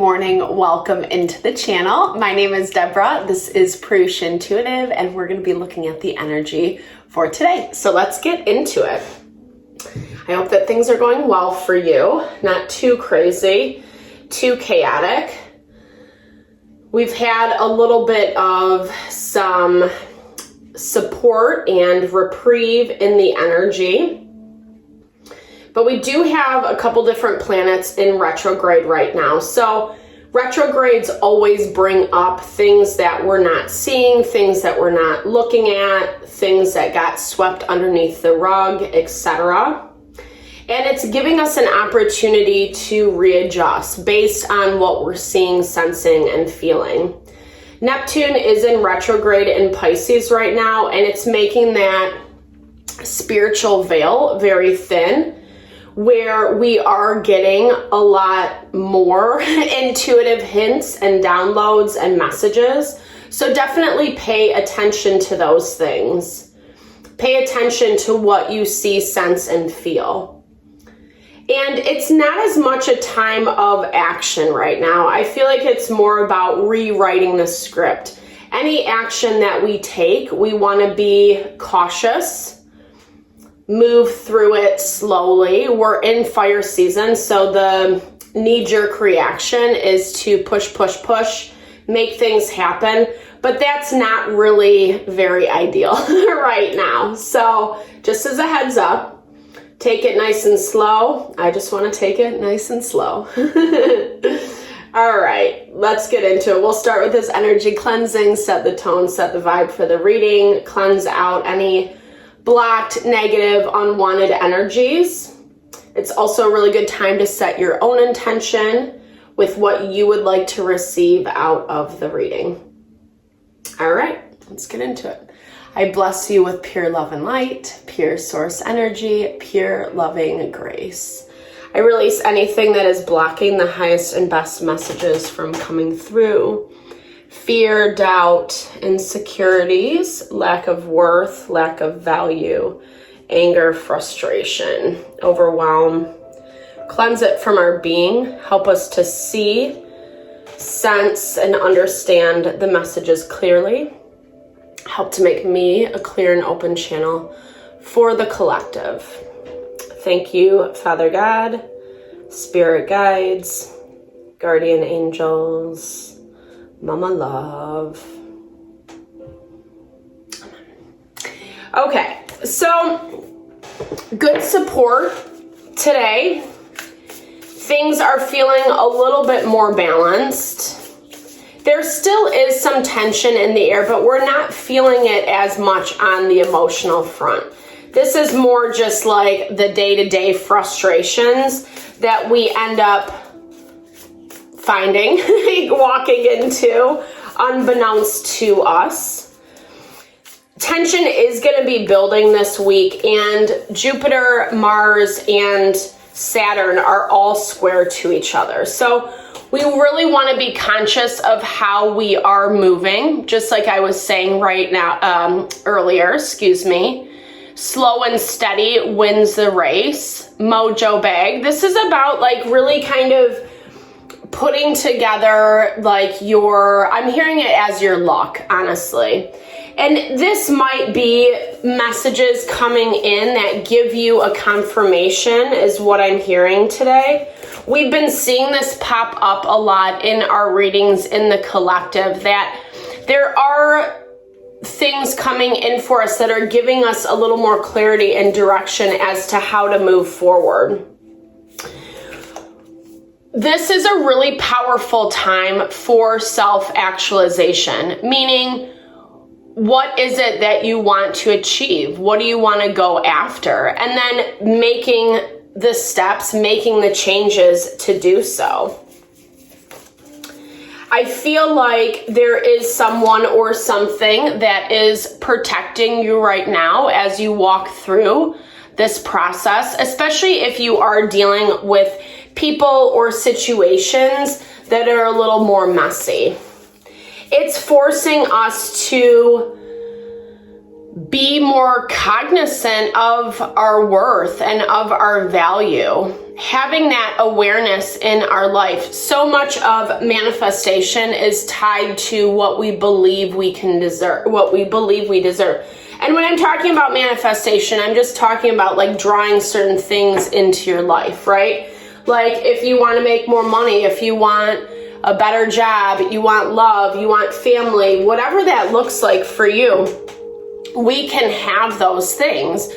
morning. Welcome into the channel. My name is Deborah. This is Purusha Intuitive, and we're going to be looking at the energy for today. So let's get into it. I hope that things are going well for you. Not too crazy, too chaotic. We've had a little bit of some support and reprieve in the energy. But we do have a couple different planets in retrograde right now. So retrogrades always bring up things that we're not seeing, things that we're not looking at, things that got swept underneath the rug, etc. And it's giving us an opportunity to readjust based on what we're seeing, sensing, and feeling. Neptune is in retrograde in Pisces right now, and it's making that spiritual veil very thin, where we are getting a lot more intuitive hints and downloads and messages. So definitely pay attention to those things. Pay attention to what you see, sense, and feel. And it's not as much a time of action right now. I feel like it's more about rewriting the script. Any action that we take, we want to be cautious, move through it slowly. We're in fire season, so the knee-jerk reaction is to push, make things happen, but that's not really very ideal right now. So just as a heads up, take it nice and slow. I just want to take it nice and slow. All right, let's get into it. We'll start with this energy cleansing, set the tone, set the vibe for the reading, cleanse out any blocked, negative, unwanted energies. It's also a really good time to set your own intention with what you would like to receive out of the reading. All right, let's get into it. I bless you with pure love and light, pure source energy, pure loving grace. I release anything that is blocking the highest and best messages from coming through. Fear, doubt, insecurities, lack of worth, lack of value, anger, frustration, overwhelm. Cleanse it from our being. Help us to see, sense, and understand the messages clearly. Help to make me a clear and open channel for the collective. Thank you, Father God, Spirit Guides, Guardian Angels, Mama Love. Okay, so good support today. Things are feeling a little bit more balanced. There still is some tension in the air, but we're not feeling it as much on the emotional front. This is more just like the day-to-day frustrations that we end up finding, walking into, unbeknownst to us. Tension is going to be building this week, and Jupiter, Mars, and Saturn are all square to each other. So we really want to be conscious of how we are moving, just like I was saying right now, earlier, Slow and steady wins the race. Mojo bag. This is about like really kind of putting together like I'm hearing it as your luck, honestly. And this might be messages coming in that give you a confirmation is what I'm hearing today. We've been seeing this pop up a lot in our readings in the collective, that there are things coming in for us that are giving us a little more clarity and direction as to how to move forward. This is a really powerful time for self-actualization, meaning what is it that you want to achieve? What do you want to go after? And then making the steps, making the changes to do so. I feel like there is someone or something that is protecting you right now as you walk through this process, especially if you are dealing with people or situations that are a little more messy. It's forcing us to be more cognizant of our worth and of our value. Having that awareness in our life. So much of manifestation is tied to what we believe we can deserve, what we believe we deserve. And when I'm talking about manifestation, I'm just talking about like drawing certain things into your life, right? Like if you want to make more money, if you want a better job, you want love, you want family, whatever that looks like for you, we can have those things.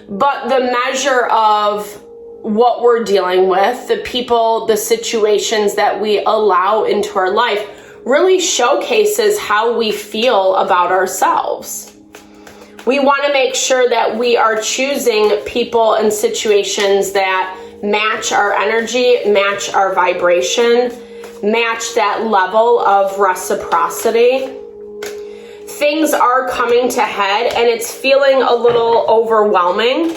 But the measure of what we're dealing with, the people, the situations that we allow into our life really showcases how we feel about ourselves. We want to make sure that we are choosing people and situations that match our energy, match our vibration, match that level of reciprocity. Things are coming to head and it's feeling a little overwhelming.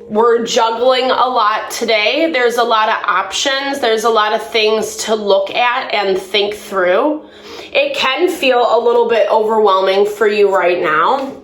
We're juggling a lot today. There's a lot of options. There's a lot of things to look at and think through. It can feel a little bit overwhelming for you right now.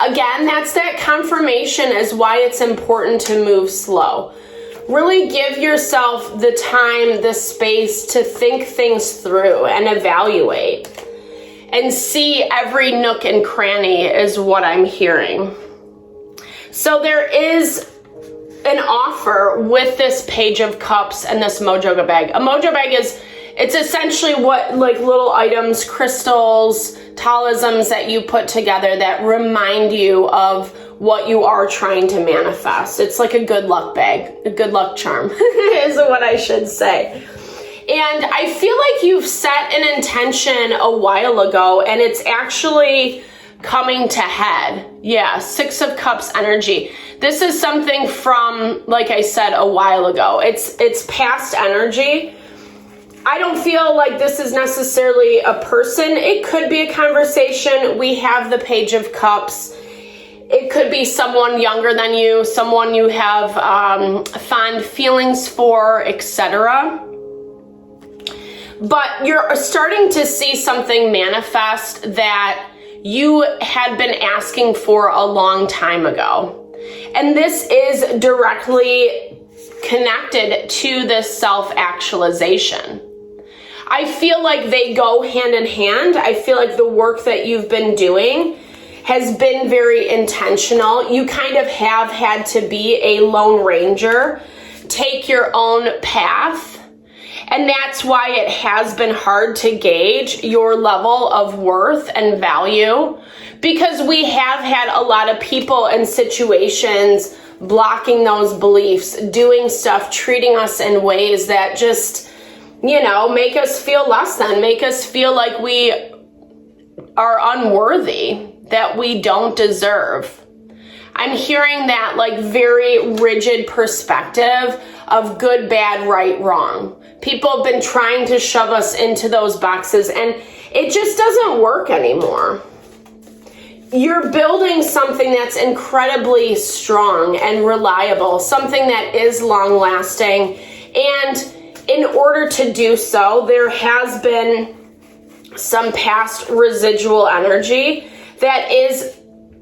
Again, that's that confirmation as why it's important to move slow. Really give yourself the time, the space to think things through and evaluate. And see every nook and cranny is what I'm hearing. So there is an offer with this Page of Cups and this Mojo bag. A Mojo bag it's essentially what like little items, crystals, talismans that you put together that remind you of what you are trying to manifest. It's like a good luck bag, a good luck charm is what I should say. And I feel like you've set an intention a while ago and it's actually coming to head. Yeah, Six of Cups energy. This is something from, like I said, a while ago. It's past energy. I don't feel like this is necessarily a person. It could be a conversation. We have the Page of Cups. It could be someone younger than you, someone you have fond feelings for, etc. But you're starting to see something manifest that you had been asking for a long time ago. And this is directly connected to this self-actualization. I feel like they go hand in hand. I feel like the work that you've been doing has been very intentional. You kind of have had to be a lone ranger, take your own path. And that's why it has been hard to gauge your level of worth and value, because we have had a lot of people and situations blocking those beliefs, doing stuff, treating us in ways that just, make us feel less than, make us feel like we are unworthy, that we don't deserve. I'm hearing that like very rigid perspective of good, bad, right, wrong. People have been trying to shove us into those boxes and it just doesn't work anymore. You're building something that's incredibly strong and reliable, something that is long lasting. And in order to do so, there has been some past residual energy that is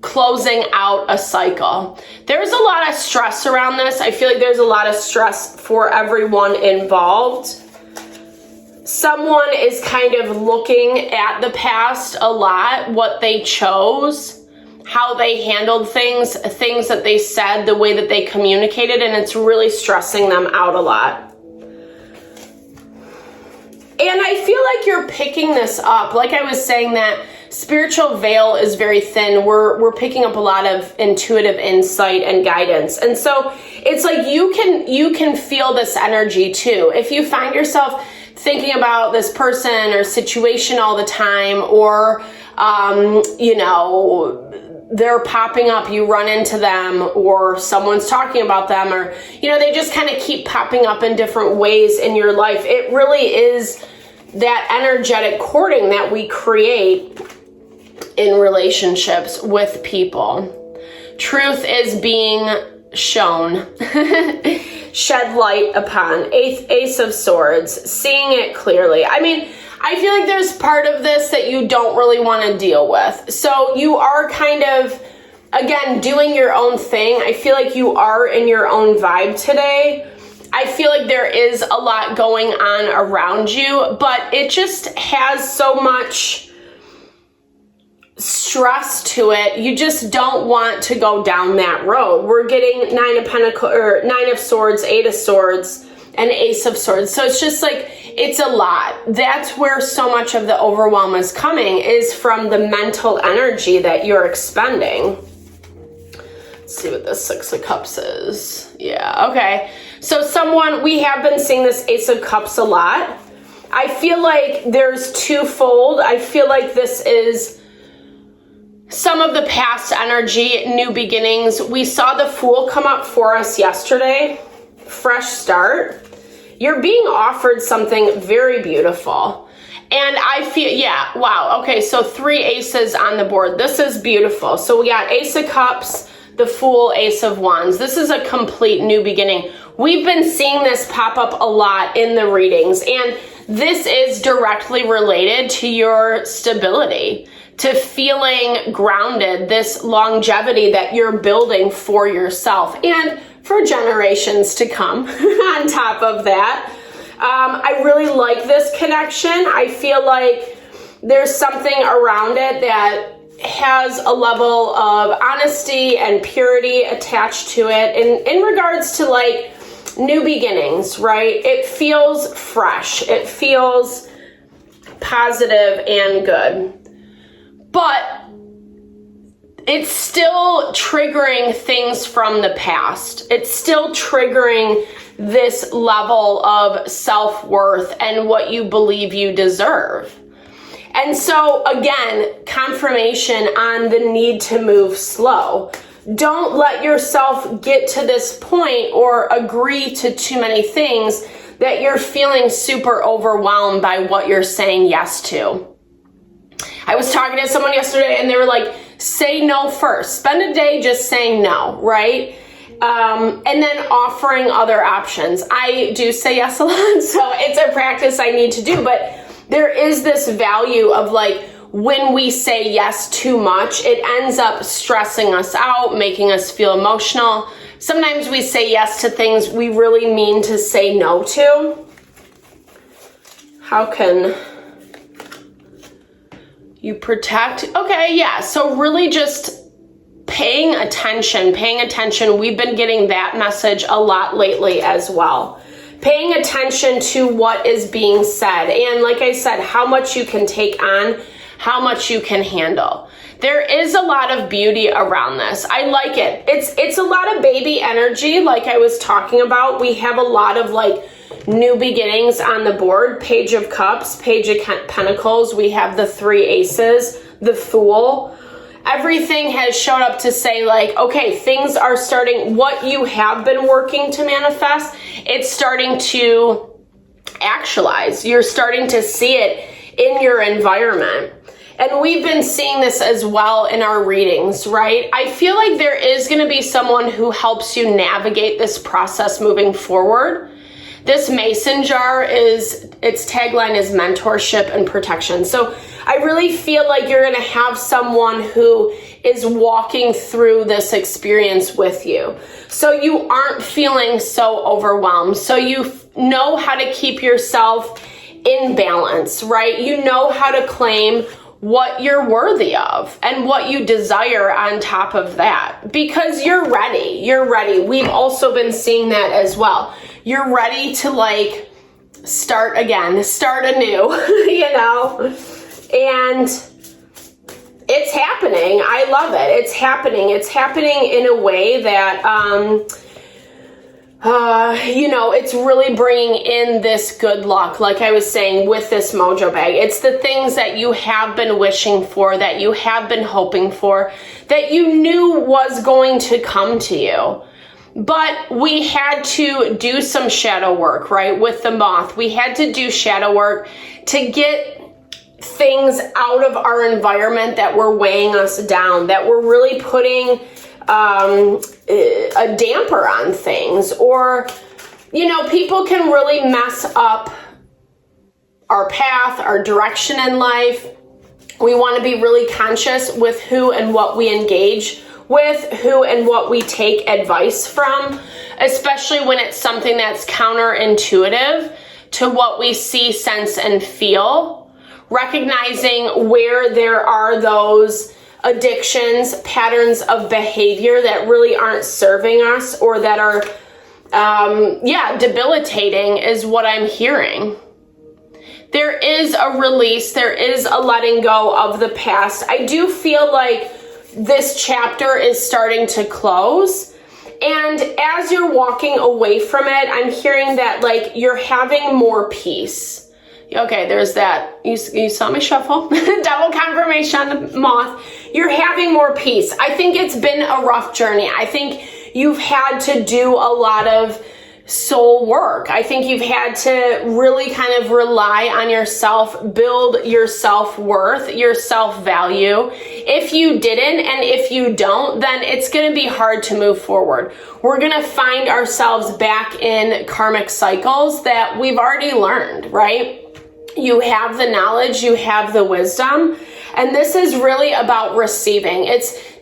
closing out a cycle. There's a lot of stress around this. I feel like there's a lot of stress for everyone involved. Someone is kind of looking at the past a lot, what they chose, how they handled things that they said, the way that they communicated, and it's really stressing them out a lot. And I feel like you're picking this up. Like I was saying, that spiritual veil is very thin. We're picking up a lot of intuitive insight and guidance. And so it's like you can feel this energy too. If you find yourself thinking about this person or situation all the time, or they're popping up, you run into them, or someone's talking about them, or they just kind of keep popping up in different ways in your life. It really is that energetic cording that we create in relationships with people. Truth is being shown, shed light upon. Ace of Swords, seeing it clearly. I mean, I feel like there's part of this that you don't really want to deal with. So you are kind of, again, doing your own thing. I feel like you are in your own vibe today. I feel like there is a lot going on around you, but it just has so much stress to it. You just don't want to go down that road. We're getting Nine of Swords, Eight of Swords, and Ace of Swords. So it's just like, it's a lot. That's where so much of the overwhelm is coming, is from the mental energy that you're expending. Let's see what the Six of Cups is. Yeah, okay. So we have been seeing this Ace of Cups a lot. I feel like there's twofold. I feel like this is some of the past energy, new beginnings. We saw the Fool come up for us yesterday. Fresh start. You're being offered something very beautiful. And I feel, yeah, wow. Okay, so 3 aces on the board. This is beautiful. So we got Ace of Cups, the Fool, Ace of Wands. This is a complete new beginning. We've been seeing this pop up a lot in the readings, and this is directly related to your stability, to feeling grounded, this longevity that you're building for yourself and for generations to come on top of that. I really like this connection. I feel like there's something around it that has a level of honesty and purity attached to it in regards to like new beginnings, right? It feels fresh. It feels positive and good. But it's still triggering things from the past. It's still triggering this level of self-worth and what you believe you deserve. And so, again, confirmation on the need to move slow. Don't let yourself get to this point or agree to too many things that you're feeling super overwhelmed by what you're saying yes to. I was talking to someone yesterday and they were like, say no first. Spend a day just saying no, right? And then offering other options. I do say yes a lot, so it's a practice I need to do, but there is this value of like, when we say yes too much, it ends up stressing us out, making us feel emotional. Sometimes we say yes to things we really mean to say no to. How can you protect? Okay, yeah, so really just paying attention. We've been getting that message a lot lately as well. Paying attention to what is being said. And like I said, how much you can take on, how much you can handle. There is a lot of beauty around this. I like it. It's a lot of baby energy, like I was talking about. We have a lot of like new beginnings on the board. Page of Cups, Page of Pentacles. We have the 3 aces, the Fool. Everything has showed up to say like, okay, things are starting, what you have been working to manifest, it's starting to actualize. You're starting to see it in your environment. And we've been seeing this as well in our readings, right? I feel like there is going to be someone who helps you navigate this process moving forward. This mason jar its tagline is mentorship and protection. So I really feel like you're going to have someone who is walking through this experience with you. So you aren't feeling so overwhelmed. So you know how to keep yourself in balance, right? You know how to claim what you're worthy of and what you desire on top of that, because you're ready. We've also been seeing that as well. You're ready to like start again, start anew, you know, and it's happening. I love it. It's happening. It's happening in a way that, you know, it's really bringing in this good luck, like I was saying, with this mojo bag. It's the things that you have been wishing for, that you have been hoping for, that you knew was going to come to you. But we had to do some shadow work, right? With the moth, we had to do shadow work to get things out of our environment that were weighing us down, that were really putting a damper on things, or, you know, people can really mess up our path, our direction in life. We want to be really conscious with who and what we engage with, who and what we take advice from, especially when it's something that's counterintuitive to what we see, sense, and feel. Recognizing where there are those addictions, patterns of behavior that really aren't serving us, or that are, debilitating, is what I'm hearing. There is a release, there is a letting go of the past. I do feel like this chapter is starting to close. And as you're walking away from it, I'm hearing that like you're having more peace. Okay, there's that. You saw me shuffle. Double confirmation on the moth. You're having more peace. I think it's been a rough journey. I think you've had to do a lot of soul work. I think you've had to really kind of rely on yourself, build your self-worth, your self-value. If you didn't, and if you don't, then it's going to be hard to move forward. We're going to find ourselves back in karmic cycles that we've already learned, right? You have the knowledge, you have the wisdom, and this is really about receiving.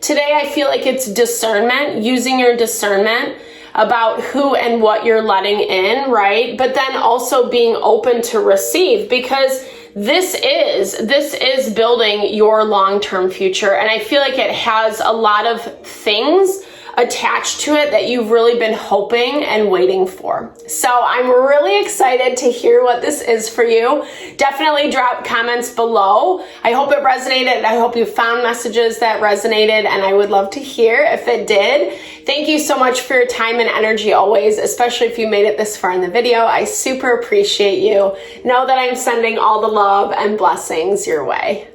Today I feel like it's discernment, using your discernment about who and what you're letting in, right? But then also being open to receive, because this is building your long-term future. And I feel like it has a lot of things attached to it that you've really been hoping and waiting for. So I'm really excited to hear what this is for you. Definitely drop comments below. I hope it resonated. I hope you found messages that resonated, and I would love to hear if it did. Thank you so much for your time and energy always, especially if you made it this far in the video. I super appreciate you. Know that I'm sending all the love and blessings your way.